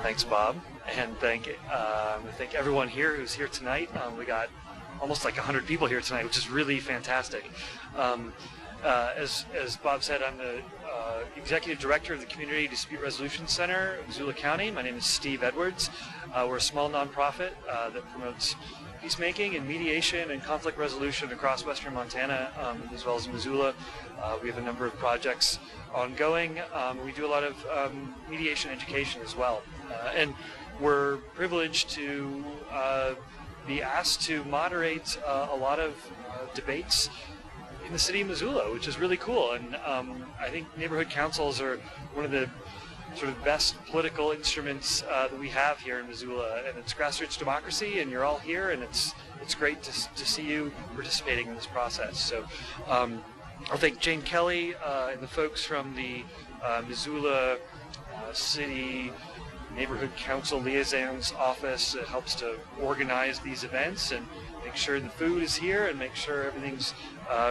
Thanks, Bob, and thank everyone here who's here tonight. We got almost like 100 people here tonight, which is really fantastic. As Bob said, I'm the Executive Director of the Community Dispute Resolution Center in Missoula County. My name is Steve Edwards. We're a small nonprofit that promotes peacemaking and mediation and conflict resolution across western Montana, as well as Missoula. We have a number of projects ongoing. We do a lot of mediation education as well. And we're privileged to be asked to moderate a lot of debates in the city of Missoula, which is really cool. And I think neighborhood councils are one of the sort of best political instruments that we have here in Missoula, and it's grassroots democracy, and you're all here, and it's great to see you participating in this process. So I'll thank Jane Kelly and the folks from the Missoula City Neighborhood Council Liaison's office that helps to organize these events and make sure the food is here and make sure everything's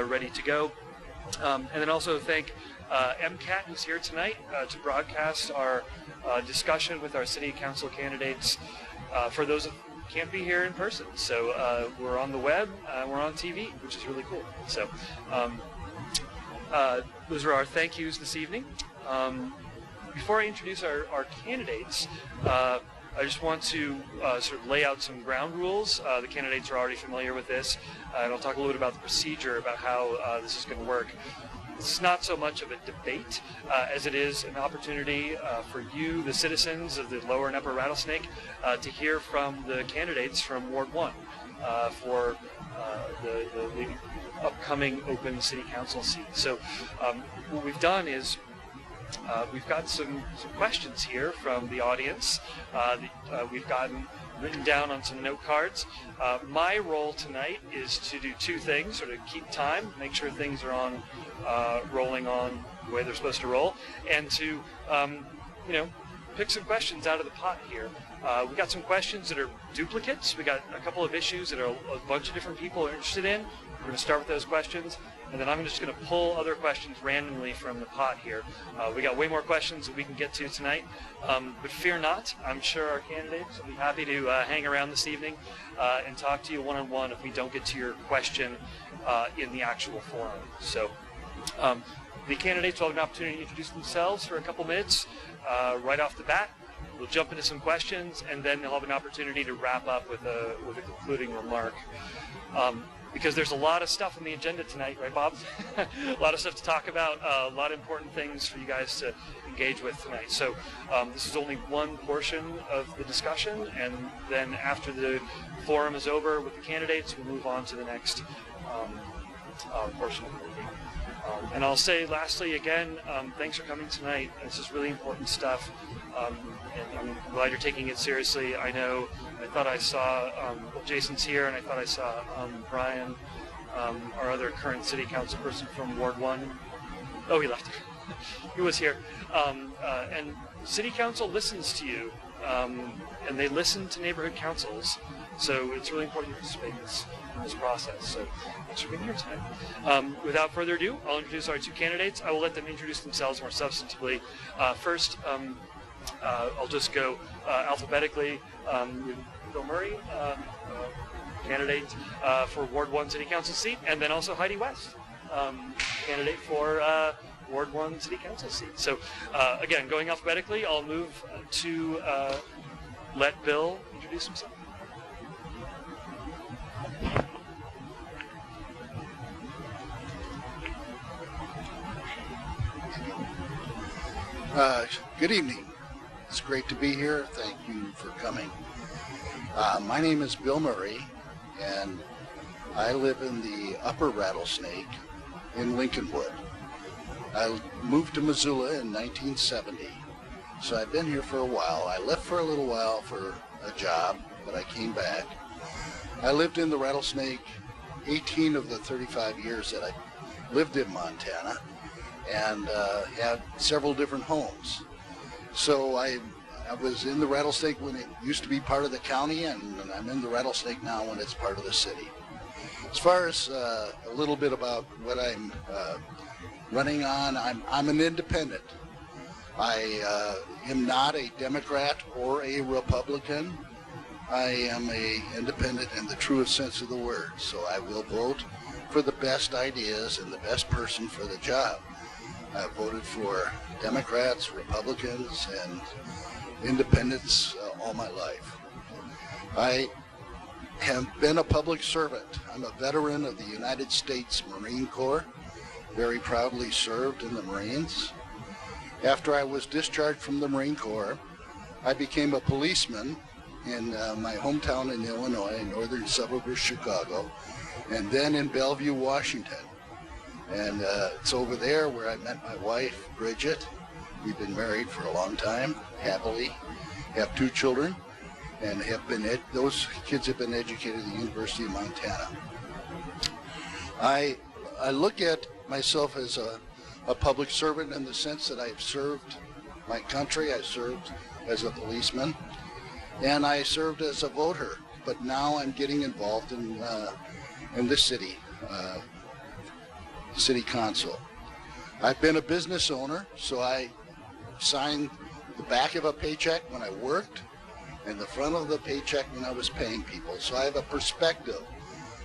ready to go. And then also thank MCAT, who's here tonight to broadcast our discussion with our city council candidates for those that can't be here in person. So we're on the web, we're on TV, which is really cool. So those are our thank yous this evening. Before I introduce our candidates, I just want to sort of lay out some ground rules. The candidates are already familiar with this, and I'll talk a little bit about the procedure, about how this is going to work. It's not so much of a debate as it is an opportunity for you, the citizens of the Lower and Upper Rattlesnake, to hear from the candidates from Ward 1 for the upcoming open city council seat. So what we've done is we've got some questions here from the audience. We've gotten written down on some note cards. My role tonight is to do two things: sort of keep time, make sure things are on, rolling on the way they're supposed to roll, and to, pick some questions out of the pot here. We got some questions that are duplicates. We got a couple of issues that a bunch of different people are interested in. We're going to start with those questions, and then I'm just going to pull other questions randomly from the pot here. We got way more questions that we can get to tonight, but fear not. I'm sure our candidates will be happy to hang around this evening and talk to you one-on-one if we don't get to your question in the actual forum. So the candidates will have an opportunity to introduce themselves for a couple minutes right off the bat. We'll jump into some questions, and then they'll have an opportunity to wrap up with a concluding remark. Because there's a lot of stuff on the agenda tonight, right, Bob? A lot of stuff to talk about, a lot of important things for you guys to engage with tonight. So this is only one portion of the discussion, and then after the forum is over with the candidates, we'll move on to the next portion of the meeting. And I'll say lastly again, thanks for coming tonight. This is really important stuff, and I'm glad you're taking it seriously. I thought I saw, Jason's here, and I thought I saw Brian, our other current city council person from Ward 1. Oh, he left. He was here. And city council listens to you, and they listen to neighborhood councils. So it's really important to participate in this process. So thanks for being here tonight. Without further ado, I'll introduce our two candidates. I will let them introduce themselves more substantively. First, I'll just go alphabetically with Bill Murray, candidate for Ward 1 City Council seat, and then also Heidi West, candidate for Ward 1 City Council seat. So again, going alphabetically, I'll move to let Bill introduce himself. Good evening. It's great to be here. Thank you for coming. My name is Bill Murray, and I live in the Upper Rattlesnake in Lincolnwood. I moved to Missoula in 1970, so I've been here for a while. I left for a little while for a job, but I came back. I lived in the Rattlesnake 18 of the 35 years that I lived in Montana, and had several different homes. So I was in the Rattlesnake when it used to be part of the county, and I'm in the Rattlesnake now when it's part of the city. As far as a little bit about what I'm running on, I'm an independent. I am not a Democrat or a Republican. I am a independent in the truest sense of the word, so I will vote for the best ideas and the best person for the job. I've voted for Democrats, Republicans, and independents all my life. I have been a public servant. I'm a veteran of the United States Marine Corps, very proudly served in the Marines. After I was discharged from the Marine Corps, I became a policeman in my hometown in Illinois, northern suburb of Chicago, and then in Bellevue, Washington. And it's over there where I met my wife, Bridget. We've been married for a long time, happily, have 2 children, and those kids have been educated at the University of Montana. I look at myself as a public servant in the sense that I've served my country. I served as a policeman, and I served as a voter. But now I'm getting involved in the city council. I've been a business owner, so I signed the back of a paycheck when I worked and the front of the paycheck when I was paying people. So I have a perspective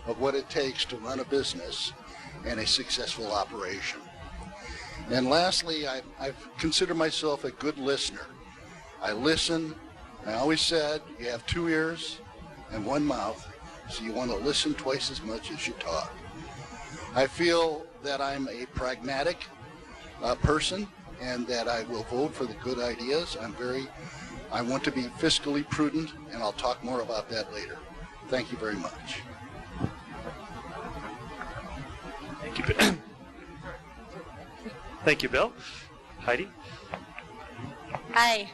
of what it takes to run a business and a successful operation. And lastly, I've considered myself a good listener. I listen. I always said you have 2 ears and 1 mouth, so you want to listen twice as much as you talk. I feel that I'm a pragmatic person and that I will vote for the good ideas. I want to be fiscally prudent, and I'll talk more about that later. Thank you very much. Thank you, Bill. Thank you, Bill. Heidi? Hi.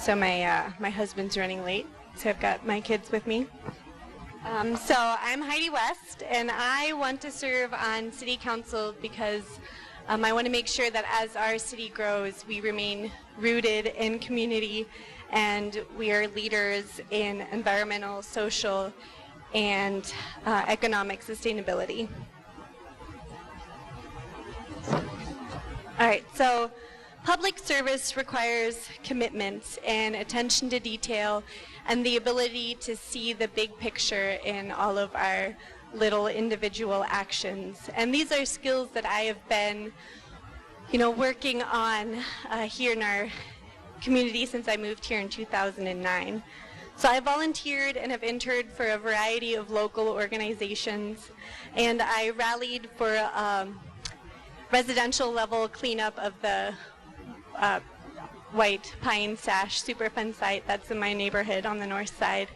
So my husband's running late, so I've got my kids with me. So I'm Heidi West, and I want to serve on City Council because I want to make sure that as our city grows, we remain rooted in community, and we are leaders in environmental, social, and economic sustainability. All right, so public service requires commitment and attention to detail and the ability to see the big picture in all of our little individual actions. And these are skills that I have been, working on here in our community since I moved here in 2009. So I volunteered and have interned for a variety of local organizations, and I rallied for residential level cleanup of the White Pine Sash Superfund site that's in my neighborhood on the north side.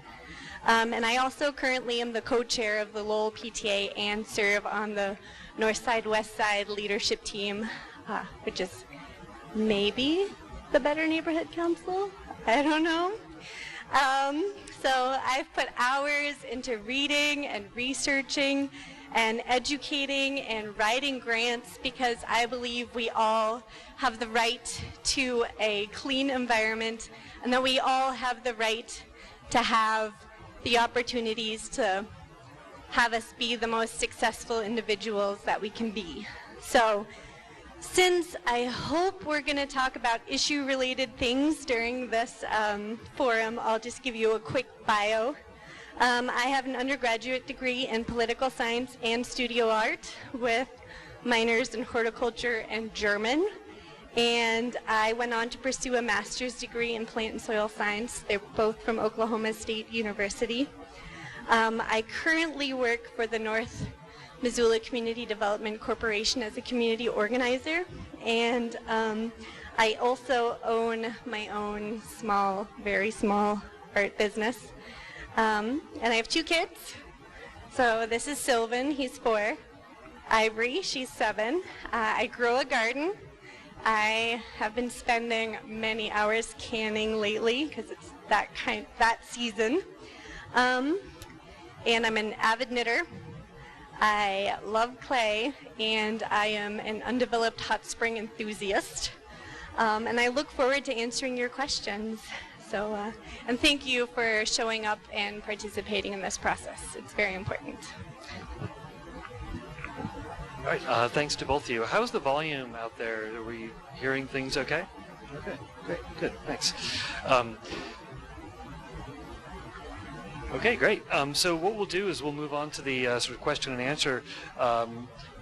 And I also currently am the co-chair of the Lowell PTA and serve on the north side, west side leadership team, which is maybe the better neighborhood council. I don't know. So I've put hours into reading and researching and educating and writing grants because I believe we all have the right to a clean environment and that we all have the right to have the opportunities to have us be the most successful individuals that we can be. So since I hope we're going to talk about issue-related things during this forum, I'll just give you a quick bio. I have an undergraduate degree in political science and studio art with minors in horticulture and German. And I went on to pursue a master's degree in plant and soil science. They're both from Oklahoma State University. I currently work for the North Missoula Community Development Corporation as a community organizer. And I also own my own small, very small art business. And I have 2 kids. So this is Sylvan, he's 4. Ivory, she's 7. I grow a garden. I have been spending many hours canning lately because it's that season. And I'm an avid knitter. I love clay, and I am an undeveloped hot spring enthusiast. And I look forward to answering your questions. So, and thank you for showing up and participating in this process. It's very important. All right, thanks to both of you. How's the volume out there? Are we hearing things okay? Okay, great, good, thanks. Okay, great. So what we'll do is we'll move on to the sort of question and answer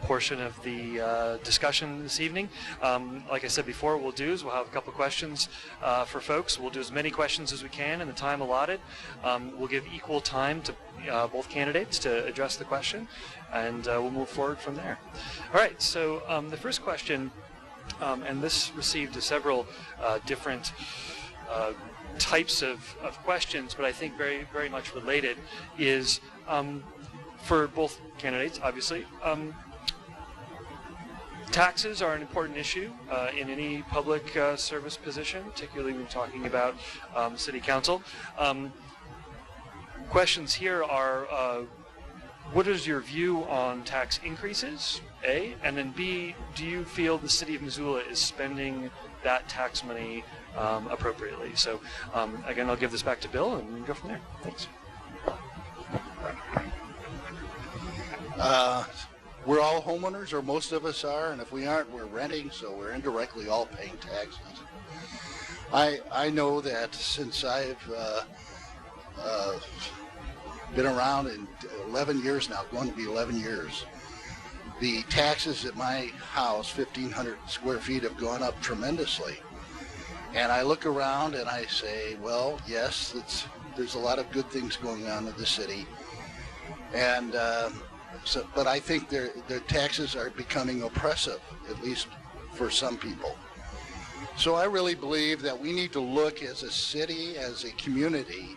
portion of the discussion this evening. Like I said before, what we'll do is we'll have a couple of questions for folks. We'll do as many questions as we can in the time allotted. We'll give equal time to both candidates to address the question, and we'll move forward from there. All right, so the first question, and this received several different types of questions, but I think very, very much related, is for both candidates, obviously. Taxes are an important issue in any public service position, particularly when talking about city council. Questions here are, what is your view on tax increases, A, and then B, do you feel the city of Missoula is spending that tax money appropriately? So again, I'll give this back to Bill and we can go from there. Thanks. We're all homeowners, or most of us are, and if we aren't, we're renting, so we're indirectly all paying taxes. I know that since I've been around in 11 years now, going to be 11 years, the taxes at my house, 1,500 square feet, have gone up tremendously. And I look around and I say, well, yes, there's a lot of good things going on in the city. And but I think their taxes are becoming oppressive, at least for some people. So I really believe that we need to look as a city, as a community,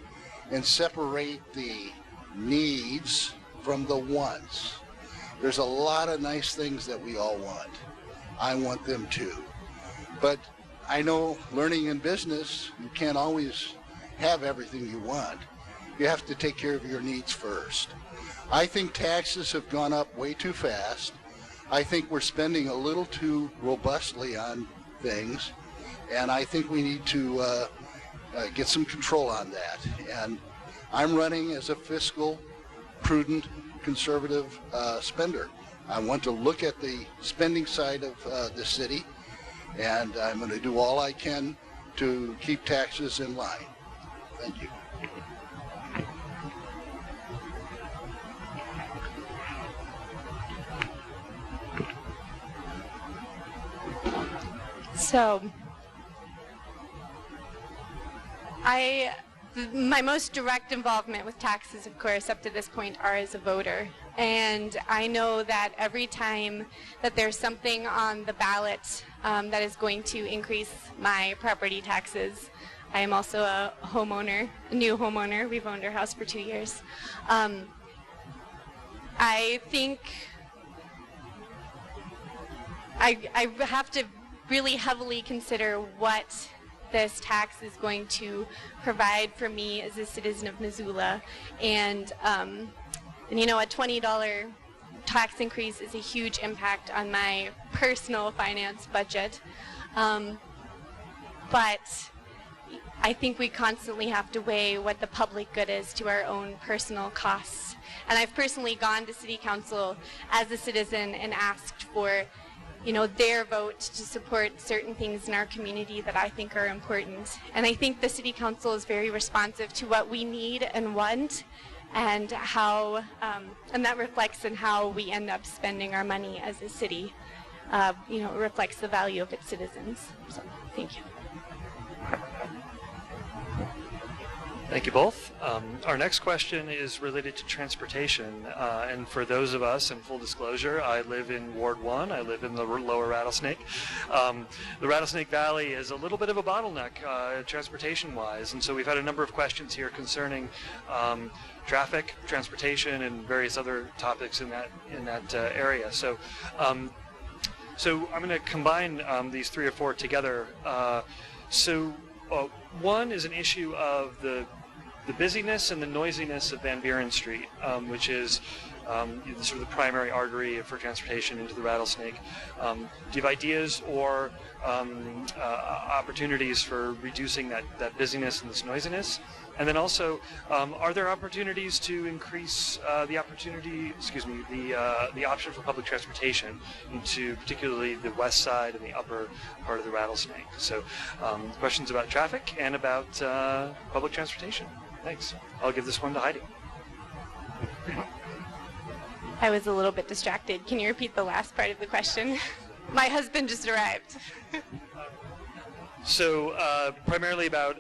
and separate the needs from the wants. There's a lot of nice things that we all want. I want them too. But I know learning in business, you can't always have everything you want. You have to take care of your needs first. I think taxes have gone up way too fast. I think we're spending a little too robustly on things, and I think we need to get some control on that. And I'm running as a fiscal, prudent, conservative spender. I want to look at the spending side of the city, and I'm going to do all I can to keep taxes in line. Thank you. So, my most direct involvement with taxes, of course, up to this point, are as a voter. And I know that every time that there's something on the ballot that is going to increase my property taxes, I am also a homeowner, a new homeowner. We've owned our house for 2 years. I think I have to really heavily consider what this tax is going to provide for me as a citizen of Missoula. And you know, a $20 tax increase is a huge impact on my personal finance budget. But I think we constantly have to weigh what the public good is to our own personal costs. And I've personally gone to City Council as a citizen and asked for, you know, their vote to support certain things in our community that I think are important. And I think the City Council is very responsive to what we need and want, and how, and that reflects in how we end up spending our money as a city. You know, it reflects the value of its citizens. So, thank you. Thank you both. Our next question is related to transportation. And for those of us, in full disclosure, I live in Ward 1. I live in the lower Rattlesnake. The Rattlesnake Valley is a little bit of a bottleneck transportation-wise. And so we've had a number of questions here concerning traffic, transportation, and various other topics in that area. So so I'm going to combine these three or four together. One is an issue of the busyness and the noisiness of Van Buren Street, which is sort of the primary artery for transportation into the rattlesnake. Do you have ideas or opportunities for reducing that busyness and this noisiness? And then also, are there opportunities to increase the option for public transportation into particularly the west side and the upper part of the rattlesnake? So questions about traffic and about public transportation. Thanks. I'll give this one to Heidi. I was a little bit distracted. Can you repeat the last part of the question? My husband just arrived. So primarily about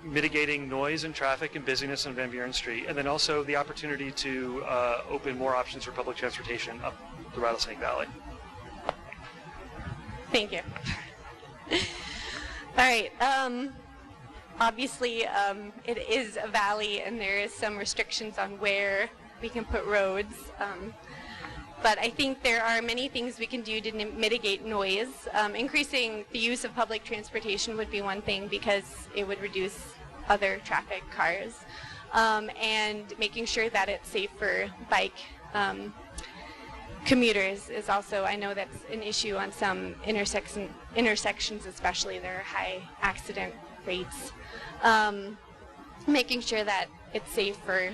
mitigating noise and traffic and busyness on Van Buren Street, and then also the opportunity to open more options for public transportation up the Rattlesnake Valley. Thank you. All right. Obviously, it is a valley, and there is some restrictions on where we can put roads. But I think there are many things we can do to mitigate noise. Increasing the use of public transportation would be one thing because it would reduce other traffic, cars, and making sure that it's safe for bike commuters is also, I know that's an issue on some intersections especially. There are high accident rates. Making sure that it's safe for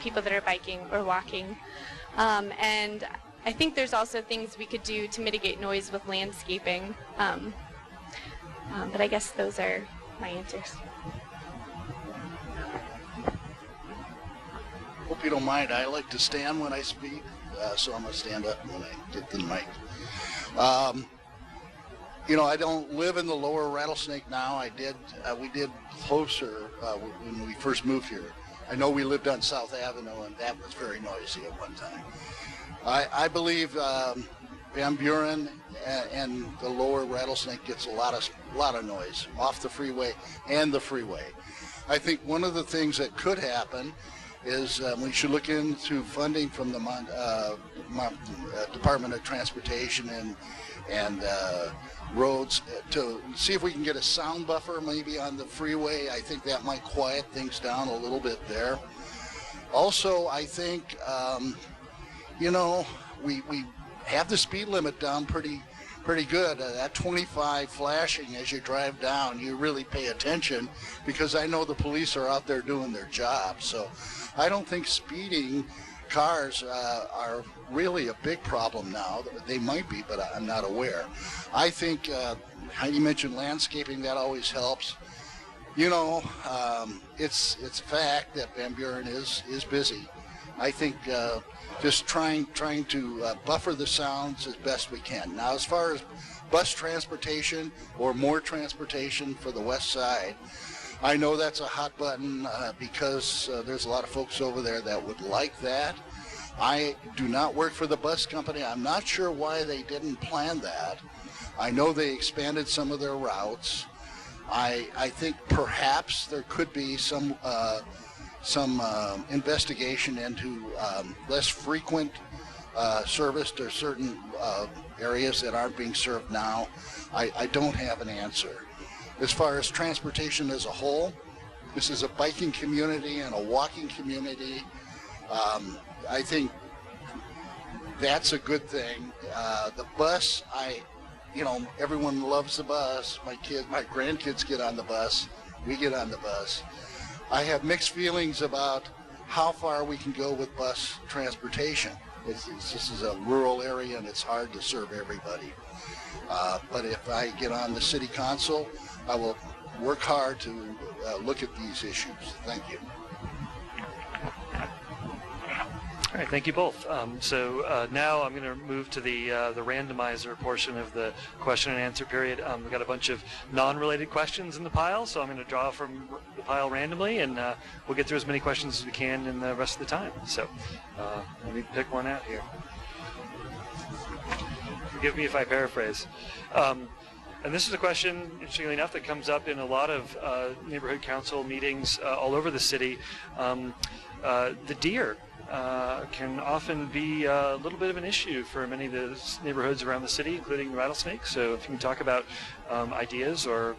people that are biking or walking. And I think there's also things we could do to mitigate noise with landscaping. But I guess those are my answers. Hope you don't mind. I like to stand when I speak, so I'm going to stand up when I get the mic. I don't live in the lower Rattlesnake now. We did closer when we first moved here. I know we lived on South Avenue, and that was very noisy at one time. I believe Van Buren and the lower Rattlesnake gets a lot of noise off the freeway and the freeway. I think one of the things that could happen is we should look into funding from the Department of Transportation and roads to see if we can get a sound buffer maybe on the freeway. I think that might quiet things down a little bit there. Also, I think, we have the speed limit down pretty good. That 25 flashing as you drive down, you really pay attention because I know the police are out there doing their job. So I don't think speeding cars are really a big problem now. They might be, but I'm not aware. I think Heidi mentioned landscaping. That always helps. It's a fact that Van Buren is busy. I think just trying to buffer the sounds as best we can. Now, as far as bus transportation or more transportation for the west side, I know that's a hot button because there's a lot of folks over there that would like that. I do not work for the bus company. I'm not sure why they didn't plan that. I know they expanded some of their routes. I think perhaps there could be some investigation into less frequent service to certain areas that aren't being served now. I don't have an answer. As far as transportation as a whole, this is a biking community and a walking community. I think that's a good thing. The bus, everyone loves the bus. My grandkids get on the bus. We get on the bus. I have mixed feelings about how far we can go with bus transportation. This is a rural area and it's hard to serve everybody. But if I get on the city council, I will work hard to look at these issues. Thank you. All right, thank you both. So now I'm going to move to the randomizer portion of the question and answer period. We've got a bunch of non-related questions in the pile, so I'm going to draw from the pile randomly, and we'll get through as many questions as we can in the rest of the time. So let me pick one out here. Forgive me if I paraphrase. And this is a question, interestingly enough, that comes up in a lot of neighborhood council meetings all over the city. The deer can often be a little bit of an issue for many of the neighborhoods around the city, including the rattlesnake. So if you can talk about ideas or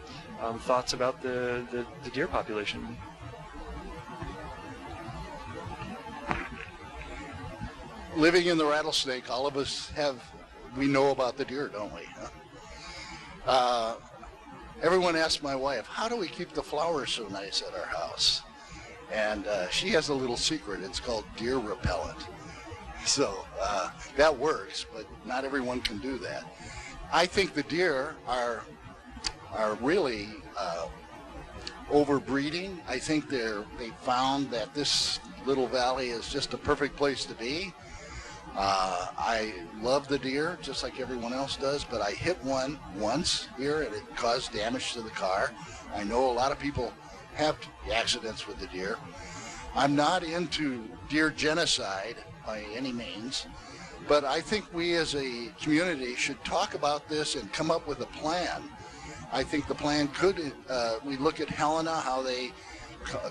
thoughts about the deer population. living in the rattlesnake, all of us we know about the deer, don't we? Everyone asks my wife, how do we keep the flowers so nice at our house? And she has a little secret. It's called deer repellent. So that works, but not everyone can do that. I think the deer are really overbreeding. I think they found that this little valley is just a perfect place to be. I love the deer just like everyone else does, but I hit one once here and it caused damage to the car. I know a lot of people have accidents with the deer. I'm not into deer genocide by any means, but I think we as a community should talk about this and come up with a plan. I think the plan could, we look at Helena, how they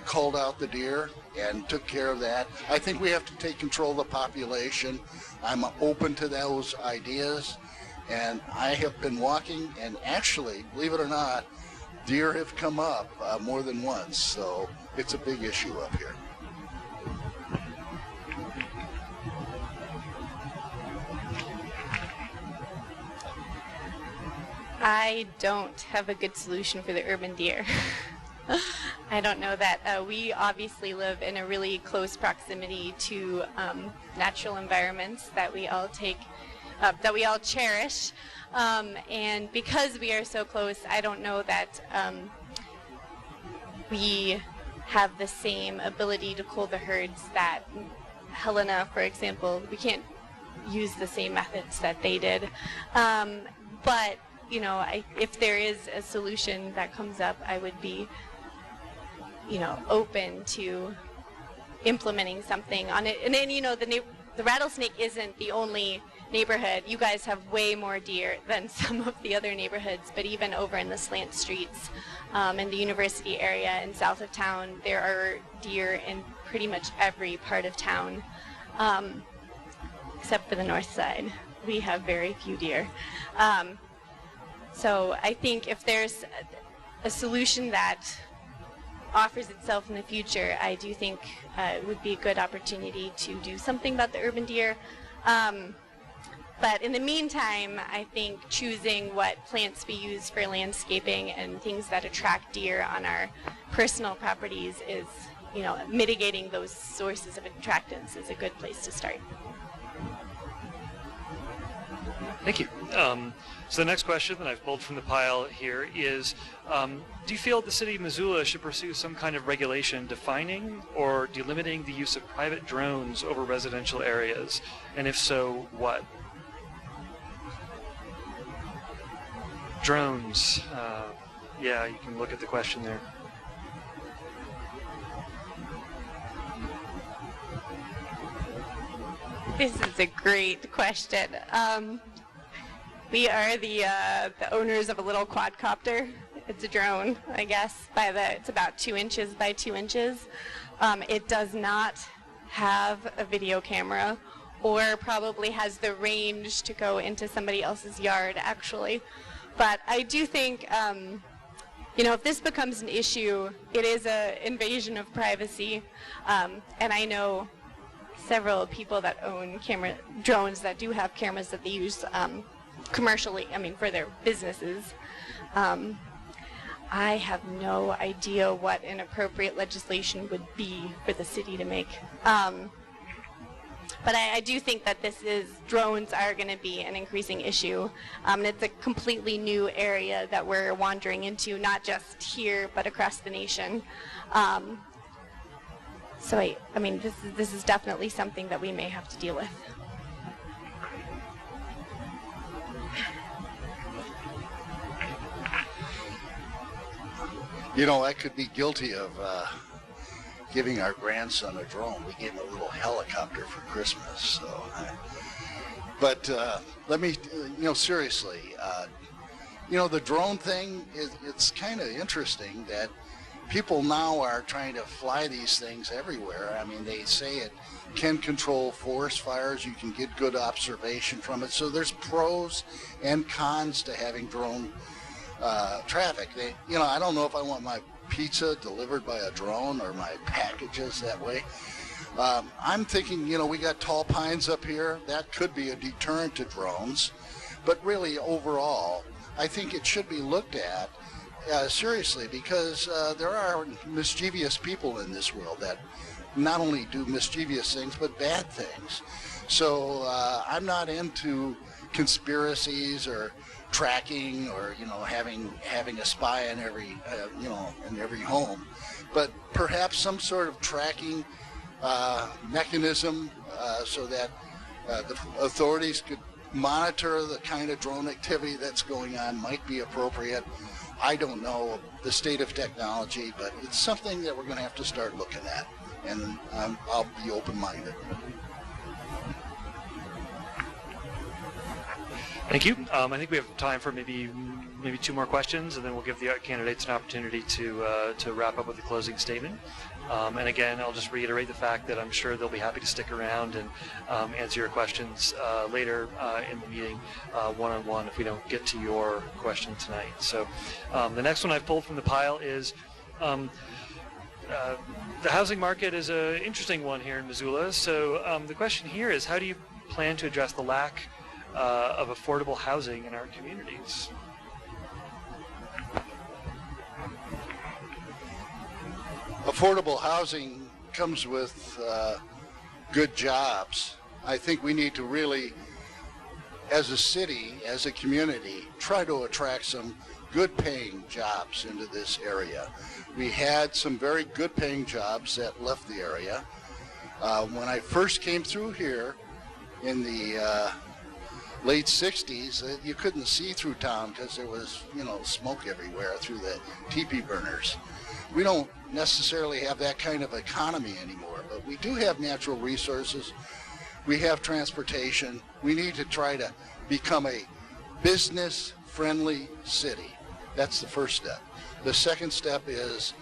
culled out the deer and took care of that. I think we have to take control of the population. I'm open to those ideas, and I have been walking, and actually, believe it or not, deer have come up more than once, so it's a big issue up here. I don't have a good solution for the urban deer. I don't know that. We obviously live in a really close proximity to natural environments that we all cherish. And because we are so close, I don't know that we have the same ability to cull the herds that Helena, for example. We can't use the same methods that they did. But you know, if there is a solution that comes up, I would be, you know, open to implementing something on it. And then, you know, the rattlesnake isn't the only neighborhood. You guys have way more deer than some of the other neighborhoods, but even over in the slant streets in the university area and south of town, there are deer in pretty much every part of town, except for the north side. We have very few deer. So I think if there's a solution that offers itself in the future, I do think it would be a good opportunity to do something about the urban deer. But in the meantime, I think choosing what plants we use for landscaping and things that attract deer on our personal properties is, you know, mitigating those sources of attractants is a good place to start. Thank you. So the next question that I've pulled from the pile here is, do you feel the city of Missoula should pursue some kind of regulation defining or delimiting the use of private drones over residential areas? And if so, what? Drones. Yeah, you can look at the question there. This is a great question. We are the owners of a little quadcopter. It's a drone, I guess. It's about 2 inches by 2 inches. It does not have a video camera, or probably has the range to go into somebody else's yard, actually. But I do think, you know, if this becomes an issue, it is an invasion of privacy. And I know several people that own drones that do have cameras that they use commercially, I mean, for their businesses. I have no idea what an appropriate legislation would be for the city to make. But I do think that drones are going to be an increasing issue. And it's a completely new area that we're wandering into, not just here, but across the nation. So I mean, this is definitely something that we may have to deal with. You know, I could be guilty of giving our grandson a drone. We gave him a little helicopter for Christmas. So, but let me, you know, seriously, you know, the drone thing it's kind of interesting that people now are trying to fly these things everywhere. I mean, they say it can control forest fires. You can get good observation from it. So there's pros and cons to having drone traffic. You know, I don't know if I want my pizza delivered by a drone or my packages that way. I'm thinking, we got tall pines up here. That could be a deterrent to drones. But really, overall, I think it should be looked at seriously, because there are mischievous people in this world that not only do mischievous things, but bad things. So I'm not into conspiracies or tracking or having a spy in every in every home, but perhaps some sort of tracking mechanism so that the authorities could monitor the kind of drone activity that's going on might be appropriate. I don't know the state of technology, but it's something that we're going to have to start looking at, and I'll be open-minded. Thank you. I think we have time for maybe 2 more questions, and then we'll give the candidates an opportunity to wrap up with a closing statement. And again, I'll just reiterate the fact that I'm sure they'll be happy to stick around and answer your questions later in the meeting one-on-one if we don't get to your question tonight. So the next one I've pulled from the pile is the housing market is an interesting one here in Missoula. So the question here is, how do you plan to address the lack of affordable housing in our communities? Affordable housing comes with good jobs. I think we need to really, as a city, as a community, try to attract some good paying jobs into this area. We had some very good paying jobs that left the area. When I first came through here in the late 60s, you couldn't see through town because there was, smoke everywhere through the teepee burners. We don't necessarily have that kind of economy anymore, but we do have natural resources. We have transportation. We need to try to become a business-friendly city. That's the first step. The second step is,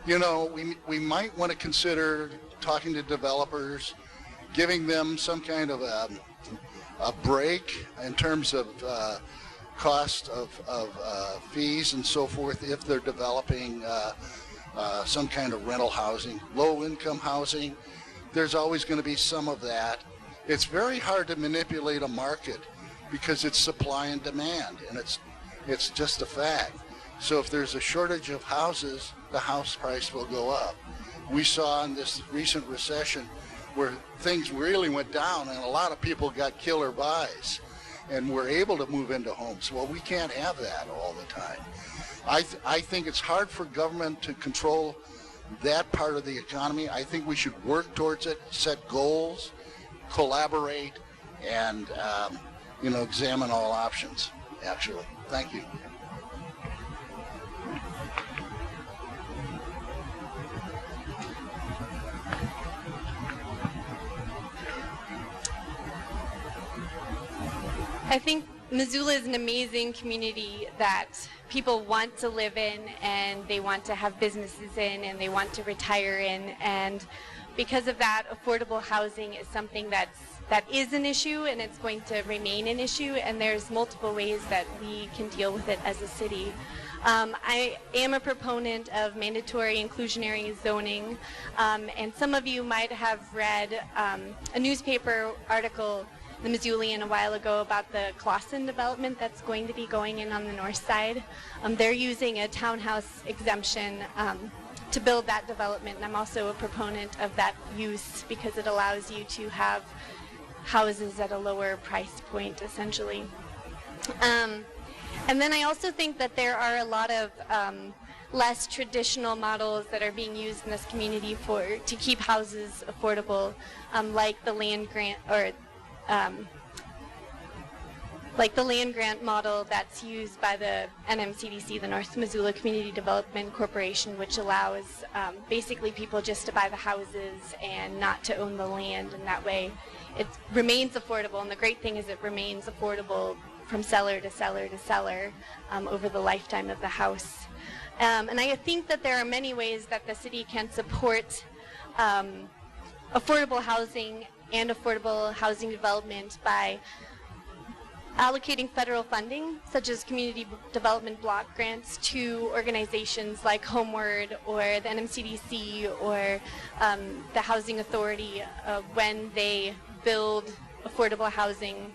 we might want to consider talking to developers, giving them some kind of a break in terms of cost of fees and so forth if they're developing some kind of rental housing, low-income housing. There's always going to be some of that. It's very hard to manipulate a market because it's supply and demand, and it's just a fact. So if there's a shortage of houses, the house price will go up. We saw in this recent recession where things really went down and a lot of people got killer buys and were able to move into homes. Well, we can't have that all the time. I think it's hard for government to control that part of the economy. I think we should work towards it, set goals, collaborate, and examine all options, actually. Thank you. I think Missoula is an amazing community that people want to live in, and they want to have businesses in, and they want to retire in. And because of that, affordable housing is something that is an issue, and it's going to remain an issue. And there's multiple ways that we can deal with it as a city. I am a proponent of mandatory inclusionary zoning, and some of you might have read a newspaper article, the Missoulian, a while ago about the Clausen development that's going to be going in on the north side. They're using a townhouse exemption to build that development, and I'm also a proponent of that use because it allows you to have houses at a lower price point, essentially. And then I also think that there are a lot of less traditional models that are being used in this community to keep houses affordable, like the land grant model that's used by the NMCDC, the North Missoula Community Development Corporation, which allows basically people just to buy the houses and not to own the land, and that way it remains affordable. And the great thing is it remains affordable from seller to seller to seller over the lifetime of the house. And I think that there are many ways that the city can support affordable housing and affordable housing development by allocating federal funding, such as community development block grants, to organizations like Homeward or the NMCDC or the Housing Authority when they build affordable housing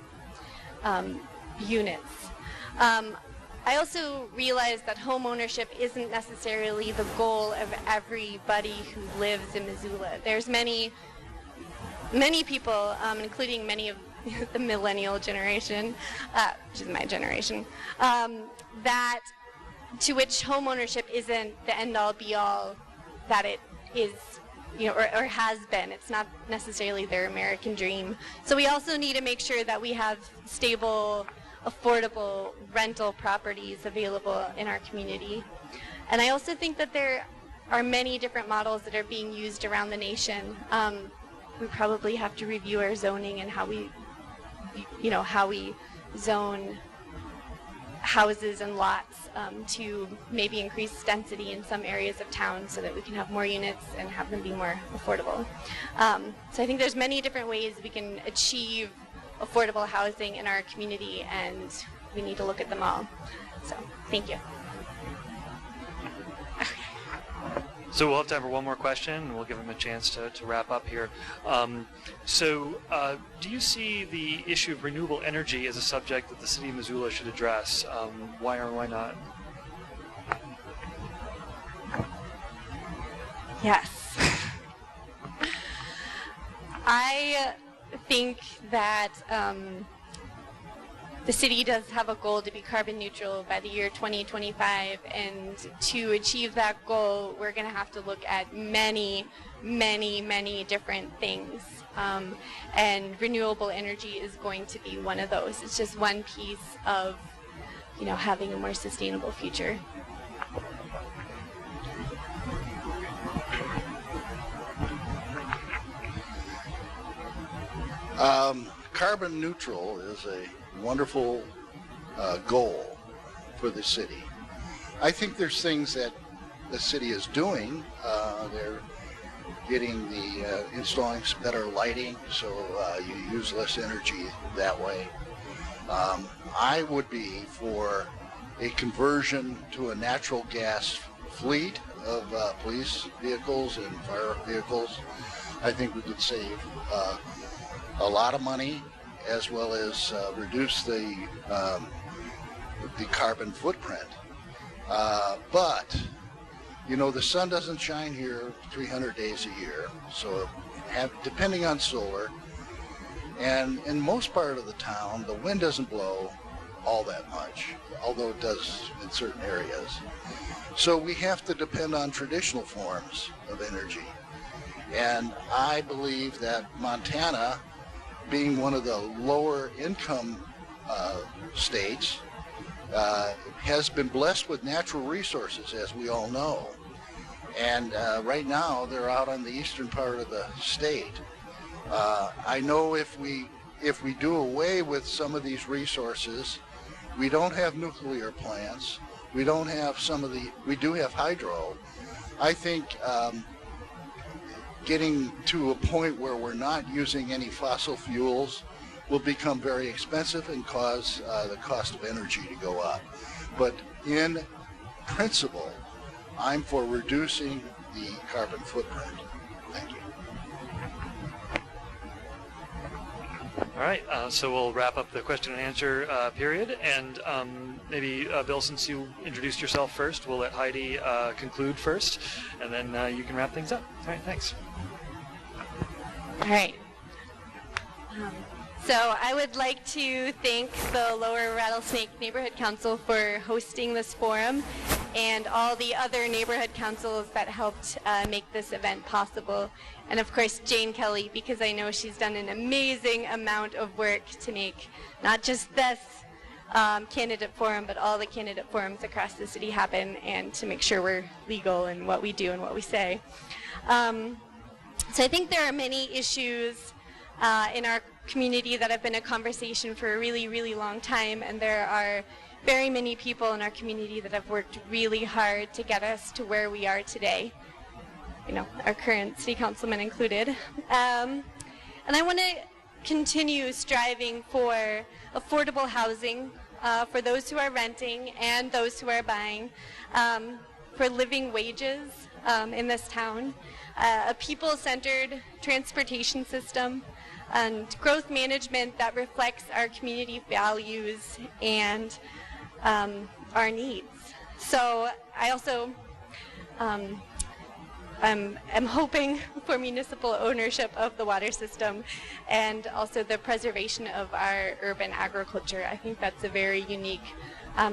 units. I also realized that home ownership isn't necessarily the goal of everybody who lives in Missoula. There's many people, including many of the millennial generation, which is my generation, that to which home ownership isn't the end-all be-all that it is, or has been. It's not necessarily their American dream. So we also need to make sure that we have stable, affordable rental properties available in our community. And I also think that there are many different models that are being used around the nation. We probably have to review our zoning and how we zone houses and lots to maybe increase density in some areas of town so that we can have more units and have them be more affordable. So I think there's many different ways we can achieve affordable housing in our community, and we need to look at them all. So, thank you. So we'll have time for one more question, and we'll give them a chance to wrap up here. Do you see the issue of renewable energy as a subject that the city of Missoula should address? Why or why not? Yes. I think that the city does have a goal to be carbon neutral by the year 2025, and to achieve that goal, we're going to have to look at many, many, many different things. And renewable energy is going to be one of those. It's just one piece of, having a more sustainable future. Carbon neutral is a wonderful goal for the city. I think there's things that the city is doing. They're getting installing some better lighting, so you use less energy that way. I would be for a conversion to a natural gas fleet of police vehicles and fire vehicles. I think we could save a lot of money, as well as reduce the carbon footprint. But the sun doesn't shine here 300 days a year, so depending on solar, and in most part of the town, the wind doesn't blow all that much, although it does in certain areas. So we have to depend on traditional forms of energy. And I believe that Montana, being one of the lower income states, has been blessed with natural resources, as we all know. And right now they're out on the eastern part of the state. I know if we do away with some of these resources, we don't have nuclear plants, we don't have we do have hydro. I think getting to a point where we're not using any fossil fuels will become very expensive and cause the cost of energy to go up. But in principle, I'm for reducing the carbon footprint. Thank you. All right, so we'll wrap up the question and answer period, and maybe Bill, since you introduced yourself first, we'll let Heidi conclude first, and then you can wrap things up. All right, thanks. All right. So I would like to thank the Lower Rattlesnake Neighborhood Council for hosting this forum, and all the other neighborhood councils that helped make this event possible. And of course, Jane Kelly, because I know she's done an amazing amount of work to make not just this candidate forum, but all the candidate forums across the city happen, and to make sure we're legal in what we do and what we say. So I think there are many issues in our community that have been a conversation for a really, really long time, and there are very many people in our community that have worked really hard to get us to where we are today, our current city councilman included. And I want to continue striving for affordable housing for those who are renting and those who are buying, for living wages in this town, a people-centered transportation system, and growth management that reflects our community values and our needs. So I also I'm hoping for municipal ownership of the water system and also the preservation of our urban agriculture. I think that's a very unique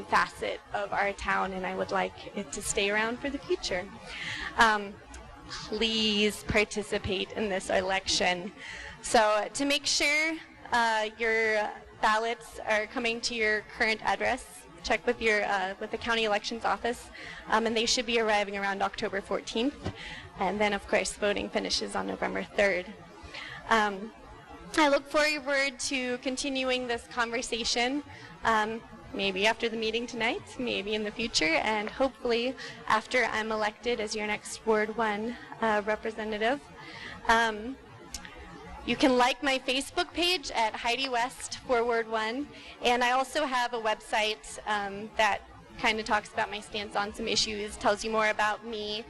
facet of our town, and I would like it to stay around for the future. Please participate in this election. So to make sure your ballots are coming to your current address, check with your with the county elections office, and they should be arriving around October 14th. And then, of course, voting finishes on November 3rd. I look forward to continuing this conversation, maybe after the meeting tonight, maybe in the future, and hopefully after I'm elected as your next Ward 1 representative. You can like my Facebook page at Heidi West for Ward 1, and I also have a website that kind of talks about my stance on some issues, tells you more about me,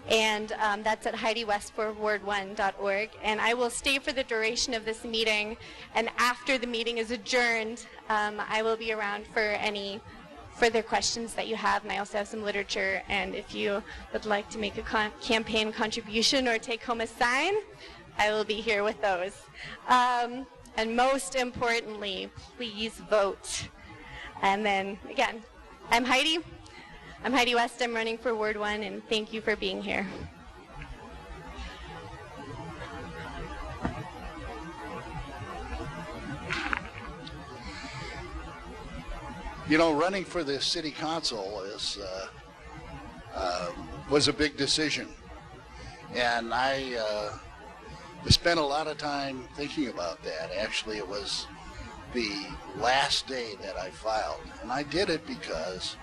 and that's at HeidiWestForWard1.org. And I will stay for the duration of this meeting, and after the meeting is adjourned, I will be around for any further questions that you have, and I also have some literature, and if you would like to make a campaign contribution or take home a sign, I will be here with those. And most importantly, please vote. And then, again, I'm Heidi. I'm Heidi West. I'm running for Ward 1, and thank you for being here. You know, running for the city council was a big decision. And I spent a lot of time thinking about that. Actually, it was the last day that I filed. And I did it because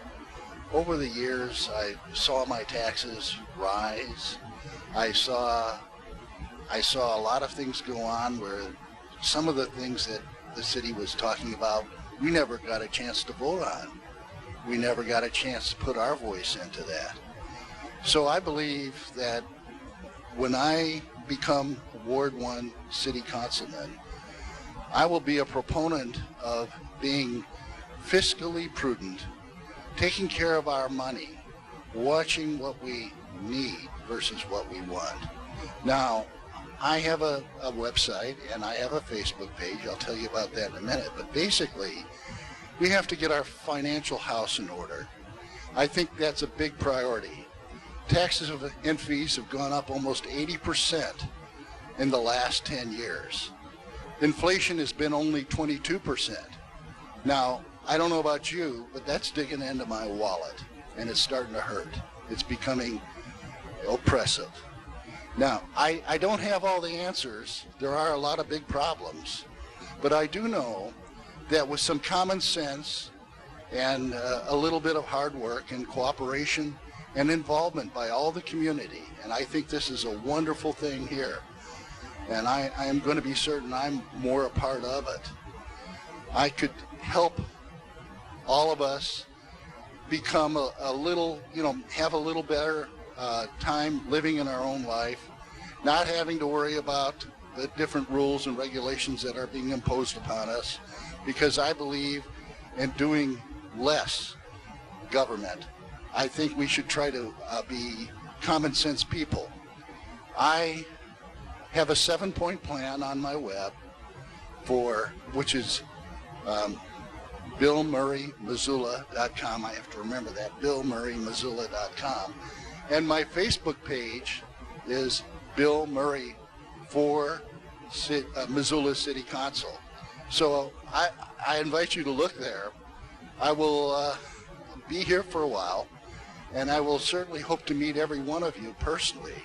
over the years I saw my taxes rise. I saw a lot of things go on where some of the things that the city was talking about, we never got a chance to vote on. We never got a chance to put our voice into that. So I believe that when I become Ward 1 City Councilman, I will be a proponent of being fiscally prudent, taking care of our money, watching what we need versus what we want. Now, I have a website and I have a Facebook page. I'll tell you about that in a minute. But basically, we have to get our financial house in order. I think that's a big priority. Taxes and fees have gone up almost 80% in the last 10 years. Inflation has been only 22%. Now, I don't know about you, but that's digging into my wallet, and it's starting to hurt. It's becoming oppressive. Now, I don't have all the answers. There are a lot of big problems, but I do know that with some common sense and a little bit of hard work and cooperation and involvement by all the community, and I think this is a wonderful thing here, and I am going to be certain I'm more a part of it. I could help all of us become a little, have a little better time living in our own life, not having to worry about the different rules and regulations that are being imposed upon us, because I believe in doing less government. I think we should try to be common sense people. I have a 7-point plan on my web which is BillMurrayMissoula.com. I have to remember that, BillMurrayMissoula.com. And my Facebook page is Bill Murray for Missoula City Council. So I invite you to look there. I will be here for a while, and I will certainly hope to meet every one of you personally.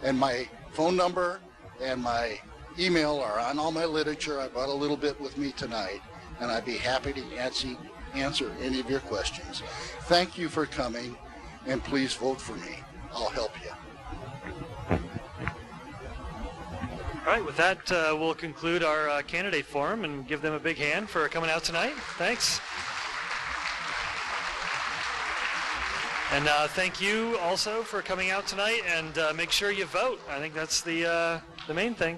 And my phone number and my email are on all my literature. I brought a little bit with me tonight, and I'd be happy to answer any of your questions. Thank you for coming, and please vote for me. I'll help you. All right, with that, we'll conclude our candidate forum and give them a big hand for coming out tonight. Thanks. And thank you also for coming out tonight, and make sure you vote. I think that's the main thing.